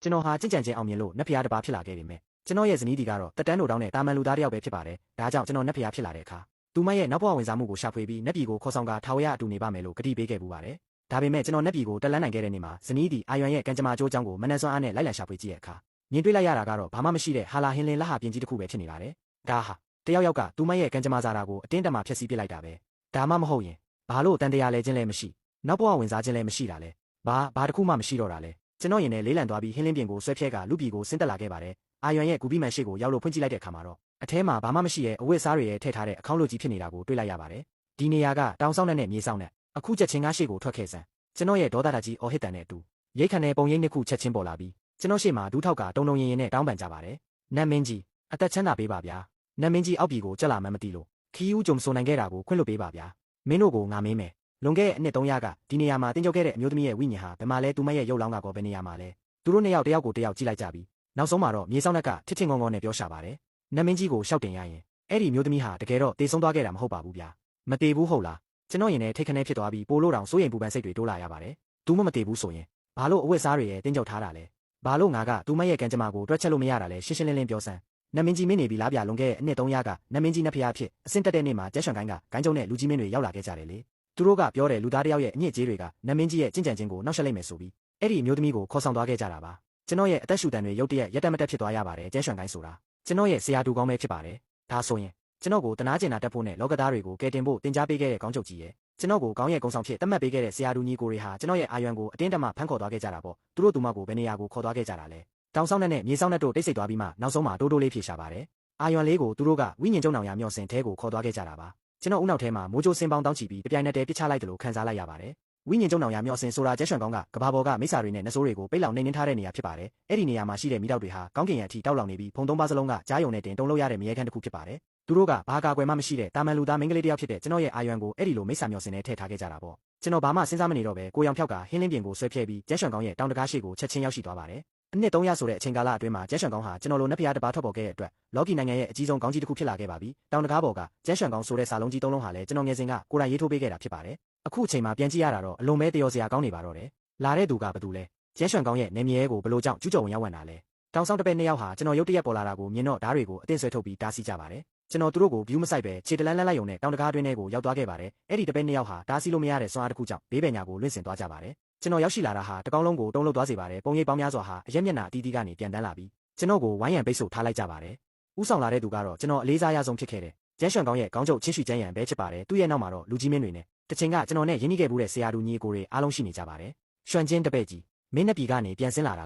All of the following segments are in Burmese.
ကျွန်တော်ဟာကြင်ကြံခြင်းအောင်မြင်လို့နတ်ဖျားတစ်ပါးဖြစ်လာခဲ့ပေမဲ့ကျွန်တော်ရဲ့ဇနီးဒီကတော့တက်တန်းတို့တောင်းတဲ့တာမန်လူသားတစ်ယောက်ပဲဖြစ်ပါတယ်ဒါကြောင့်ကျွန်တော်နတ်ဖျားဖြစ်လာတဲ့အခါသူမရဲ့နောက်ဘဝဝင်စားမှုကိုရှာဖွေပြီးနတ်ပြည်ကိုခေါ်ဆောင်ကထာဝရအတူနေပါမယ်လို့ကတိပေးခဲ့ပူပါတယ်ဒါပေမဲ့ကျွန်တော်နတ်ပြည်ကိုတက်လန်းနိုင်ခဲ့တဲ့နေ့မှာဇနီးဒီအာယွန်ရဲ့ကံကြမ္မာအကျိုးအကြောင်းကိုမနှံစွမ်းအားနဲ့လိုက်လံရှာဖွေကြည့်တဲ့အခါမြင်တွေ့လိုက်ရတာကတော့ဘာမှမရှိတဲ့ဟာလာဟင်းလင်းလက်ဟာပြင်းကြီးတစ်ခုပဲဖြစ်နေပါတယ်ဒါဟာတယောက်ကသူမရဲ့ကံကြမ္မာစာတာကိုအတင်းတက်မှဖျက်ဆီးပစ်လိုက်တာပဲဒါမှမဟုတ်ရင်ဘာလို့တန်တရားလဲခြင်းလည်းမရှိနောက်ဘဝဝင်စားခြင်းလည်းမရှိတာလဲဘာတစ်ခုမှမရှိတော့တာလဲကျွန်တော်ရင်နဲ့လေးလံသွားပြီးဟင်းလင်းပြင်ကိုဆွဲဖြဲကလူပြည်ကိုဆင်းတက်လာခဲ့ပါတယ်အာယွန်ရဲ့ဂူဘီမန်ရှိကိုရောက်လို့ဖွင့်ကြည့်လိုက်တဲ့အခါမှာတော့အထဲမှာဘာမှမရှိရဲ့အဝတ်စားတွေရဲ့ထည့်ထားတဲ့အခေါင်းလိုကြီးဖြစ်နေတာကိုတွေ့လိုက်ရပါတယ်ဒီနေရာကတောင်ဆောင်နဲ့မြေဆောင်နဲ့အခုချက်ချင်းကားရှိကိုထွက်ခဲ့စမ်းကျွန်တော်ရဲ့ဒေါသတကြီးအော်ဟစ်တန်နဲ့အတူရိတ်ခန့်တဲ့ပုံရိပ်နှစ်ခုချက်ချင်းပေါ်လာပြီးကျွန်တော်ရှေ့မှာဒူးထောက်ကတုံတုံရင်ရင်နဲ့တောင်းပန်ကြပါတယ်နတ်မင်းကြီးအသက်ချမ်းသာပေးပါဗျာနတ်မင်းကြီးအောက်ပြည်ကိုကြက်လာမှန်းမသိလို့ခီးဦးကြုံဆိုနိုင်ခဲ့တာကိုခွင့်လွှတ်ပေးပါဗျာမင်းတို့ကိုငါမင်းမယ်လွန်ခဲ့တဲ့အနှစ်300ကဒီနေရာမှာတင်းကျုပ်ခဲ့တဲ့အမျိုးသမီးရဲ့ဝိညာဉ်ဟာဘယ်မှာလဲသူမရဲ့ရုပ်လောင်းကတော့ဘယ်နေရာမှာလဲသူတို့နှစ်ယောက်တယောက်ကိုတယောက်ကြည့်လိုက်ကြပြီးနောက်ဆုံးမှာတော့မြေဆောင်နှက်ကထစ်ထင်ငုံငုံနဲ့ပြောရှာပါတယ်နတ်မင်းကြီးကိုရှောက်တင်ရရင်အဲ့ဒီမျိုးသမီးဟာတကယ်တော့တေဆုံးသွားခဲ့တာမဟုတ်ပါဘူးဗျာမတေဘူးဟုတ်လားကျွန်တော်ရင်နဲ့ထိတ်ခနဲဖြစ်သွားပြီးပိုလို့တောင်စိုးရိမ်ပူပန်စိတ်တွေတိုးလာရပါတယ်သူမတေဘူးဆိုရင်ဘာလို့အဝတ်စားတွေရဲ့တင်းကျုပ်ထားတာလဲဘာလို့ငါကသူမရဲ့ကံကြမ္မာကိုတွက်ချက်လို့မရတာလဲရှင်းရှင်းလင်းလင်းပြောစမ်းနတ်မင်းကြီးမင်းနေပြီလားဗျာလွန်ခဲ့တဲ့အနှစ်300ကနတ်မင်းကြီးနတ်ဖျားဖြစ်အစင်တက်တဲ့နေ့မှာကျက်ရွှန်ကိုင်းကဂိုင်းကျုံနဲ့လူကြီးမင်းတွေရောက်လာခဲ့ကြတယ်လေသူတို့ကပြောတယ်လူသားတယောက်ရဲ့အညစ်အကြေးတွေကနတ်မင်းကြီးရဲ့ကြင်ကြံခြင်းကိုနှောက်ယှက်လိုက်မယ်ဆိုပြီးအဲ့ဒီအမျိုးသမီးကိုခေါ်ဆောင်သွားခဲ့ကြတာပါကျွန်တော်ရဲ့အသက်ရှူတန်တွေရုတ်တရက်ရက်တက်မတက်ဖြစ်သွားရပါတယ်ကျက်ရွှန်ကိုင်းဆိုတာကျွန်တော်ရဲ့ဆရာတူကောင်းပဲဖြစ်ပါတယ်ဒါဆိုရင်ကျွန်တော်ကိုတနာကျင်တာတက်ဖို့နဲ့လောကသားတွေကိုကယ်တင်ဖို့တင် जाပေးခဲ့တဲ့ခေါင်းချုပ်ကြီးရဲ့ကျွန်တော်ကိုကောင်းရဲ့ကုန်းဆောင်ဖြစ်တတ်မှတ်ပေးခဲ့တဲ့ဆရာတူညီကိုတွေဟာကျွန်တော်ရဲ့အာယွန်ကိုအတင်းတက်မှဖမ်းခေါ်သွားခဲ့ကြတာပေါ့သူတို့သူမကိုဘယ်နေရာကိုခေါ်သွားခဲ့ကြတာလဲတောင်ဆောင်နဲ့မြေဆောင်နဲ့တို့တိတ်ဆိတ်သွားပြီးမှနောက်ဆုံးမှာတိုးတိုးလေးဖြေရှာပါတယ်အာယွန်လေးကိုသူတို့ကဝိညာဉ်ကျုံနောင်ရမျော့စင်တဲကိုခေါ်သွားခဲ့ကြတာပါကျွန်တော်ဦးနောက်ထဲမှာမိုးကြိုးစင်ပေါင်းတောင်းချီပြီးပြပြိုင်နဲ့တဲပစ်ချလိုက်တယ်လို့ခံစားလိုက်ရပါတယ်ဝိညာဉ်ကျုံနောင်ရမျော့စင်ဆိုတာကျက်ရွှန်ကောင်းကကဘာပေါ်ကမိစ္ဆာတွေနဲ့နှစိုးတွေကိုပိတ်လောင်နှိမ့်ထားတဲ့နေရာဖြစ်ပါတယ်အဲ့ဒီနေရာမှာရှိတဲ့မိတောက်တွေဟာကောင်းကင်ရံအထိတောက်လောင်နေပြီးဖုံသုံးပါးစလုံးကကြားယုံနဲ့တင်တုံးလို့ရတဲ့မြဲခန်းတစ်ခုဖြစ်ပါတယ်သူတို့ကဘာကာကွယ်မှမရှိတဲ့တာမန်လူသားမင်းကလေးတစ်ယောက်ဖြစ်တဲ့ကျွန်တော်ရဲ့အာယွန်ကိုအဲ့ဒီလိုမိစ္ဆာမျော့စင်နဲ့ထည့်ထားခဲ့ကြတာပေါ့ကျွန်တော်ဘာမှစဉ်းစားမနေတော့ပဲကိုရောင်ဖြောက်ကဟင်းလင်းပြင်ကိုဆွဲဖြဲပြီးကျက်ရွှန်ကောင်းရဲ့တောင်တကားရှိကိုချက်ချင်းရောက်ရှိသွားပါတယ်အနှစ်300ဆိုတဲ့အချိန်ကာလအတွင်းမှာကျက်ရွှန်ကောင်းဟာကျွန်တော်လိုနတ်ဖျားတစ်ပါးထွက်ပေါ်ခဲ့တဲ့အတွက်လော်ကီနိုင်ငံရဲ့အကြီးဆုံးကောင်းကြီးတစ်ခုဖြစ်လာခဲ့ပါပြီတောင်တကားပေါ်ကကျက်ရွှန်ကောင်းဆိုတဲ့စာလုံးကြီး3လုံးဟာလည်းကျွန်တော်ငယ်စဉ်ကကိုယ်တိုင်ရေးထိုးပေးခဲ့တာဖြစ်ပါတယ်အခုအချိန်မှာပြန်ကြည့်ရတာတော့အလွန်ပဲတယောစရာကောင်းနေပါတော့တယ်လာတဲ့သူကဘယ်သူလဲကျက်ရွှန်ကောင်းရဲ့နေမြေကိုဘလို့ကြောင့်ကျူးကျော်ဝင်ရောက်ဝင်တာလဲတောင်ဆောင်တစ်ပည့်နှစ်ယောက်ဟာကျွန်တော်ရုတ်တရက်ပေါ်လာတာကိုမြင်တော့ဓားတွေကိုအတင်းဆွဲထုတ်ပြီးတားဆီးကြပါတယ်ကျွန်တော်သူတို့ကိုဘျူးမဆိုင်ပဲခြေတလန်းလန်းလိုက်ုံနဲ့တောင်တကားတွင်းထဲကိုရောက်သွားခဲ့ပါတယ်အဲ့ဒီတစ်ပည့်နှစ်ယောက်ဟာတားဆီးလို့မရတဲ့စွမ်းအားတစ်ခုကြောင့်ဘေးပင်ညာကိုလွင့်စင်သွားကြပါတယ်ကျွန်တော်ရောက်ရှိလာတာဟာတကောင်းလုံးကိုတုံးလို့သွားစေပါတယ်ပုံရိပ်ပေါင်းများစွာဟာအရက်မျက်နှာအတီးတီးကနေပြန်တန်းလာပြီးကျွန်တော်ကိုဝိုင်းရံပိတ်ဆို့ထားလိုက်ကြပါတယ်ဥဆောင်လာတဲ့သူကတော့ကျွန်တော်အလေးစားရဆုံးဖြစ်ခဲ့တဲ့ကျန်းရွှန်ကောင်းရဲ့ခေါင်းချုပ်ချင်းရွှေကျန်းရံပဲဖြစ်ပါတယ်သူ့ရဲ့နောက်မှာတော့လူကြီးမင်းတွေနဲ့တချင်ကကျွန်တော်နဲ့ရင်းနှီးခဲ့မှုတဲ့ဆရာတူညီကိုတွေအားလုံးရှိနေကြပါတယ်ရွှန်ချင်းတပည့်ကြီးမင်းနဲ့ပြည်ကနေပြန်ဆင်းလာတာ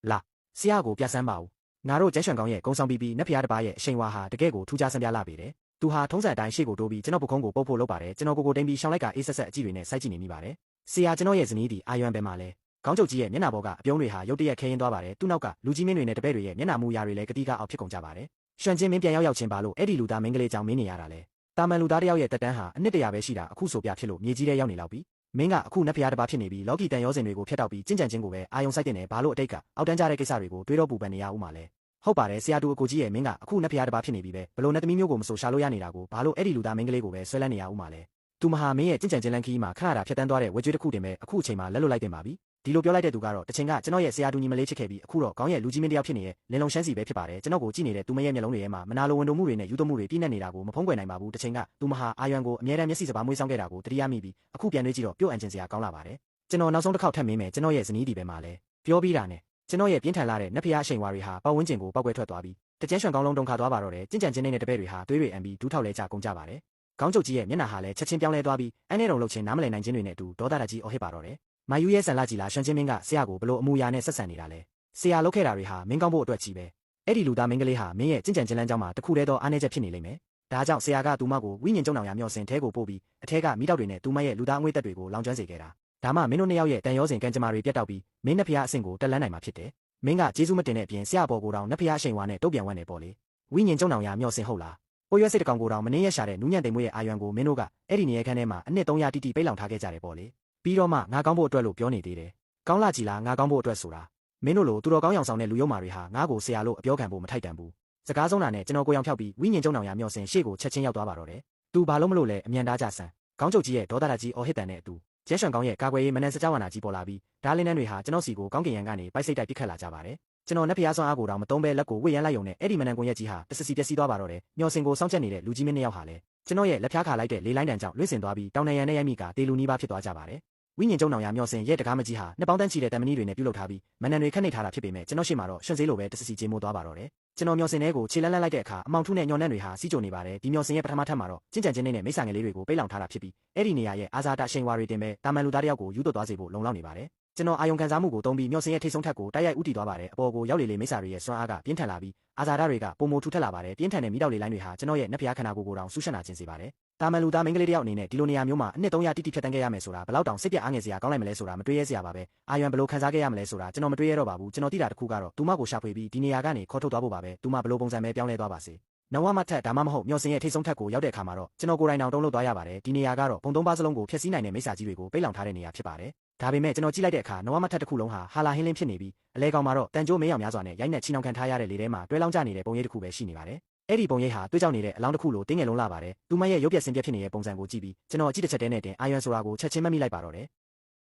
လားဆရာကိုပြဆန်းပါဦးငါတို့ကျန်းရွှန်ကောင်းရဲ့ကုန်းဆောင်ပြီးနတ်ဖျားတစ်ပါးရဲ့အရှိန်ဝါဟာတကယ့်ကိုထူးခြားစံပြလာပေတယ်သူဟာထုံးစံအတိုင်းရှေ့ကိုတိုးပြီးကျွန်တော်ပုခုံးကိုပုတ်ဖို့လုပ်ပါတယ်ကျွန်တော်ကိုတိမ်ပြီးရှောင်းလိုက်ကအေးဆက်ဆက်အကြည့်တွေနဲ့စိုက်ကြည့်နေမိပါတယ်ဆရာကျွန်တော်ရဲ့ဇနီးဒီအာယွန်ပဲမှာလဲခေါင်းချုပ်ကြီးရဲ့မျက်နှာပေါ်ကအပြုံးတွေဟာရုတ်တရက်ခဲရင်သွားပါတယ်သူ့နောက်ကလူကြီးမင်းတွေနဲ့တပည့်တွေရဲ့မျက်နှာမူရာတွေလည်းကတိကအောင်ဖြစ်ကုန်ကြပါတယ်ရွှန်ချင်းမင်းပြန်ရောက်ချင်းပါလို့အဲ့ဒီလူသားမင်းကလေးကြောင့်မင်းနေရတာလဲတာမန်လူသားတယောက်ရဲ့တက်တန်းဟာအနှစ်တရာပဲရှိတာအခုဆိုပြဖြစ်လို့မြေကြီးထဲရောက်နေလောက်ပြီမင်းကအခုနတ်ဖျားတစ်ပါးဖြစ်နေပြီးလော်ကီတန်ရောစင်တွေကိုဖျက်တောက်ပြီးကျင့်ကြံခြင်းကိုပဲအာယုံစိုက်တင်တယ်ဘာလို့အတိတ်ကအောက်တန်းကြတဲ့ကိစ္စတွေကိုတွေးတော့ပူပန်နေရဦးမှာလဲဟုတ်ပါတယ်ဆရာတူအကိုကြီးရဲ့မင်းကအခုနတ်ဖျားတစ်ပါးဖြစ်နေပြီပဲဘလို့နတ်သမီးမျိုးကိုမဆိုရှာလို့ရနေတာကိုဘာလို့အဲ့ဒီလူသားမင်းကလေးကိုပဲဆွဲလန်းနေရဦးမှာလဲသူမဟာမင်းရဲ့ကျင့်ကြံခြင်းလန်းခီးမှာခဏတာဖြတ်တန်းသွားတဲ့ဝဲကြွေးတစ်ခုတင်ပဲအခုအချိန်မှာလက်လွတ်လိုက်တင်ပါပြီဒီလိုပြောလိုက်တဲ့သူကတော့တချင်ကကျွန်တော်ရဲ့ဆရာတူညီမလေးချစ်ခဲ့ပြီးအခုတော့ခေါင်းရဲ့လူကြီးမင်းတယောက်ဖြစ်နေတဲ့လင်းလုံးရှမ်းစီပဲဖြစ်ပါတယ်ကျွန်တော်ကိုကြည့်နေတဲ့သူမရဲ့မျက်လုံးတွေထဲမှာမနာလိုဝန်တိုမှုတွေနဲ့ယူသွမှုတွေပြည့်နေနေတာကိုမဖုံးကွယ်နိုင်ပါဘူးတချင်ကသူမဟာအာယွန်ကိုအမြဲတမ်းမျက်စိစပါးမွေးဆောင်ခဲ့တာကိုတရားမိပြီးအခုပြန်တွေးကြည့်တော့ပြုတ်အံ့ကျင်စရာကောင်းလာပါတယ်ကျွန်တော်နောက်ဆုံးတစ်ခေါက်ထပ်မင်းမယ်ကျွန်တော်ရဲ့ဇနီးဒီပဲမှာလဲပြောပြီးတာနဲ့ကျွန်တော်ရဲ့ပြင်းထန်လာတဲ့နတ်ဖျားအရှိန်ဝါတွေဟာပတ်ဝန်းကျင်ကိုပောက်ကွဲထွက်သွားပြီးတကြမ်းရွှန်ကောင်းလုံးတုံခါသွားပါတော့တယ်ကျင့်ကြံခြင်းနဲ့တပည့်တွေဟာသွေးတွေအံပြီးဒူးထောက်လဲကြကုန်ကြပါတယ်ခေါင်းချုပ်ကြီးရဲ့မျက်နှာဟာလည်းချက်ချင်းပြောင်းလဲသွားပြီးအန်းနဲ့တုံလှုပ်ချင်းနားမလည်နိုင်ခြင်းတွေနဲ့အတူဒေါသတကြီးအော်ဟစ်ပါတော့တယ်မာယူရဲ့ဆန်လာကြီးလာရွှန်ချင်းမင်းကဆရာကိုဘလို့အမူအရာနဲ့ဆက်ဆံနေတာလဲဆရာလုပ်ခဲ့တာတွေဟာမင်းကောင်းဖို့အတွက်ကြီးပဲအဲ့ဒီလူသားမင်းကလေးဟာမင်းရဲ့ကျင့်ကြံခြင်းလမ်းကြောင်းမှာတခုတည်းသောအားနည်းချက်ဖြစ်နေလိမ့်မယ်ဒါကြောင့်ဆရာကသူမကိုဝိညာဉ်ကျုံနောင်ရမျော့စင်ထဲကိုပို့ပြီးအထက်ကမိတောက်တွေနဲ့သူမရဲ့လူသားအငွေ့သက်တွေကိုလောင်ကျွမ်းစေခဲ့တာဒါမှမင်းတို့နှစ်ယောက်ရဲ့တန်ရောစင်ကံကြမ္မာတွေပြတ်တောက်ပြီးမင်းနှစ်ဖျားအဆင့်ကိုတက်လန်းနိုင်မှာဖြစ်တယ်မင်းကကျေးဇူးမတင်တဲ့အပြင်ဆရာပေါ်ကိုတောင်နှစ်ဖျားအရှိန်ဝါနဲ့တုတ်ပြန်ဝန်းနေပေါ့လေဝိညာဉ်ကျုံနောင်ရမျော့စင်ဟုတ်လားပိုရွက်စိတ်တကောင်ကိုတောင်မနှင်းရရှာတဲ့နူးညံ့သိမ်မွေးရဲ့အာယွန်ကိုမင်းတို့ကအဲ့ဒီနေရာခန်းထဲမှာအနှစ်300တိတိပိတ်လောင်ထားခဲ့ကြတယ်ပေါ့လေပြီးတော့မှငါကောင်းဖို့အတွက်လို့ပြောနေသေးတယ်ကောင်းလာကြည်လားငါကောင်းဖို့အတွက်ဆိုတာမင်းတို့လိုသူတော်ကောင်းရောင်ဆောင်တဲ့လူယုံမာတွေဟာငါ့ကိုဆရာလို့အပြောခံဖို့မထိုက်တန်ဘူးစကားဆုံးတာနဲ့ကျွန်တော်ကိုရောင်ဖြောက်ပြီးဝိညာဉ်ကျုံနောင်ရမျော့စင်ရှေ့ကိုချက်ချင်းရောက်သွားပါတော့တယ်သူဘာလို့မလို့လဲအမြန်သားကြဆန်ခေါင်းချုပ်ကြီးရဲ့ဒေါသတကြီးအော်ဟစ်တန်နဲ့အတူ ကျဲရွှန်ကောင်းရဲ့ကာကွယ်ရေးမနန်စကြဝဠာကြီးပေါ်လာပြီးဓာလင်းနှန်းတွေဟာကျွန်တော်စီကိုကောင်းကင်ရန်ကနေပိုက်စိတ်တိုက်ပစ်ခတ်လာကြပါတယ်ကျွန်တော်နက်ဖျားစွမ်းအားကိုတောင်မတုံးပဲလက်ကိုဝှေ့ရမ်းလိုက်ုံနဲ့အဲ့ဒီမနန်ကွန်ရက်ကြီးဟာတစစီပျက်စီးသွားပါတော့တယ်မျော်စင်ကိုစောင့်ချက်နေတဲ့လူကြီးမင်းနှစ်ယောက်ဟာလည်းကျွန်တော်ရဲ့လက်ဖျားခါလိုက်တဲ့လေလိုင်းတန်ကြောင့်လွင့်စင်သွားပြီးတောင်နံရံနဲ့ရိုက်မိကတေလူနီးပါးဖြစ်သွားကြပါတယ်ဝိညာဉ်ကျုံနောင်ရမျော်စင်ရဲ့တကားမကြီးဟာနှစ်ပေါင်းတန်းချီတဲ့တံမဏိတွေနဲ့ပြုလုပ်ထားပြီးမနန်တွေခက်နေထားတာဖြစ်ပေမဲ့ကျွန်တော်ရှေ့မှာတော့ရွှန်စေးလိုပဲတစစီကြေမိုးသွားပါတော့တယ်ကျွန်တော်မျော်စင်ထဲကိုခြေလန်းလန်းလိုက်တဲ့အခါအမောင်ထုနဲ့ညော်နှန်းတွေဟာစီးကြိုနေပါတယ်ဒီမျော်စင်ရဲ့ပထမထပ်မှာတော့ကျင့်ကြံခြင်းနဲ့မိစ္ဆာငယ်လေးတွေကိုပိတ်လောင်ထားတာဖြစ်ပြီးအဲ့ဒီနေရာရဲ့အာဇာတရှိန်ဝါတွေတင်ပဲတာမန်လူသားတယောက်ကိုယူသွတ်သွားစေဖို့လုံလောက်နေပါတယ်ကျွန်တော်အာယုံခံစားမှုကိုတုံးပြီးမျော်စင်ရဲ့ထိတ်ဆုံးထက်ကိုတိုက်ရိုက်ဥတီသွားပါတယ်အပေါ်ကိုရောက်လေလေမိစ္ဆာတွေရဲ့စွမ်းအားကပြင်းထန်လာပြီးအာဇာတတွေကပုံမထူထက်လာပါတယ်ပြင်းထန်တဲ့မိတောက်လေလိုင်းတွေဟာကျွန်တော်ရဲ့နက်ဖျားခန္ဓာကိုယ်ကိုတောင်ဆူရှက်နာခြင်းစေပါတယ်တာမန်လူသားမိန်းကလေးတယောက်အနေနဲ့ဒီလိုနေရာမျိုးမှာအနှစ်300တိတိဖြတ်တန်းခဲ့ရမယ်ဆိုတာဘယ်လောက်တောင်စိတ်ပြအားငယ်စရာကောင်းလိုက်မလဲဆိုတာမတွေးရစရာပါပဲအာယွမ်ဘယ်လိုခံစားခဲ့ရမလဲဆိုတာကျွန်တော်မတွေးရတော့ပါဘူးကျွန်တော်သိတာတစ်ခုကတော့သူမကိုရှာဖွေပြီးဒီနေရာကနေခေါ်ထုတ်သွားဖို့ပါပဲသူမဘယ်လိုပုံစံပဲပြောင်းလဲသွားပါစေနဝမထက်ဒါမှမဟုတ်မျော်စင်ရဲ့ထိတ်ဆုံးထက်ကိုရောက်တဲ့အခါမှာတော့ကျွန်တော်ကိုယ်တိုင်တောင်တုံးလို့သွားရပါတယ်ဒီနေရာကတော့ဘုံသုံးပါးစလုံးကိုဖျက်ဆီးနိုင်တဲ့မိစ္ဆာကြီးတွေကိုပိတ်လောင်ထားတဲ့နေရာဖြစ်ပါတယ်ဒါပေမဲ့ကျွန်တော်ကြည့်လိုက်တဲ့အခါနဝမထက်တစ်ခုလုံးဟာဟာလာဟင်းလင်းဖြစ်နေပြီးအလဲကောင်မှာတော့တန်ကြိုးမဲရောင်များစွာနဲ့ရိုက်နှက်ချီနှောင်ခံထားရတဲ့လေထဲမှာတွဲလောင်းကျနေတဲ့ပုံရိပ်တစ်ခုပဲရှိနေပါတယ်အဲ့ဒီပုံရိပ်ဟာတွေးကြောက်နေတဲ့အလောင်းတစ်ခုလိုတင်းငယ်လုံးလာပါတယ်သူမရဲ့ရုပ်ပြက်စင်ပြက်ဖြစ်နေတဲ့ပုံစံကိုကြည့်ပြီးကျွန်တော်အကြည့်တစ်ချက်တည်းနဲ့တင်အာယွမ်ဆိုတာကိုချက်ချင်းမမိလိုက်ပါတော့တယ်